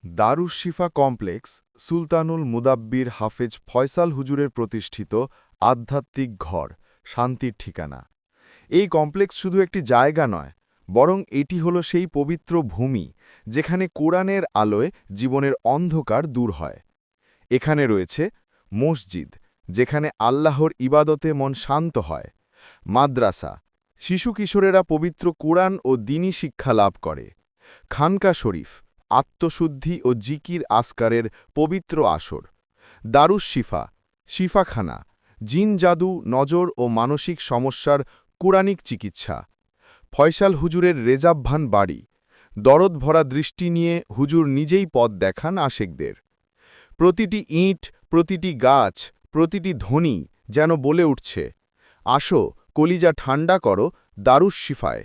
দারুস শিফা complex সুলতানুল Mudabbir হাফেজ ফয়সাল হুজুরের প্রতিষ্ঠিত আধ্যাত্মিক ঘর, শান্তির ঠিকানা। এই কমপ্লেক্স শুধু একটি জায়গা নয়, বরং এটি হল সেই পবিত্র ভূমি যেখানে কোরআনের আলোয় জীবনের অন্ধকার দূর হয়। এখানে রয়েছে মসজিদ, যেখানে আল্লাহর ইবাদতে মন শান্ত হয়, মাদ্রাসা, শিশু-কিশোরেরা পবিত্র কোরআন ও দ্বীনী শিক্ষা লাভ করে, খানকা শরীফ, আত্মশুদ্ধি ও জিকির আসকারের পবিত্র আসর, দারুস শিফা, শিফাখানা, জিন জাদু, নজর ও মানসিক সমস্যার কুরআনিক চিকিৎসা, ফয়সাল হুজুরের রেজাবভান বাড়ি, দরদ ভরা দৃষ্টি নিয়ে হুজুর নিজেই পথ দেখান আশেকদের। প্রতিটি ইঁট, প্রতিটি গাছ, প্রতিটি ধ্বনি যেন বলে উঠছে, আসো, কলিজা ঠান্ডা করো, দারুস শিফায়।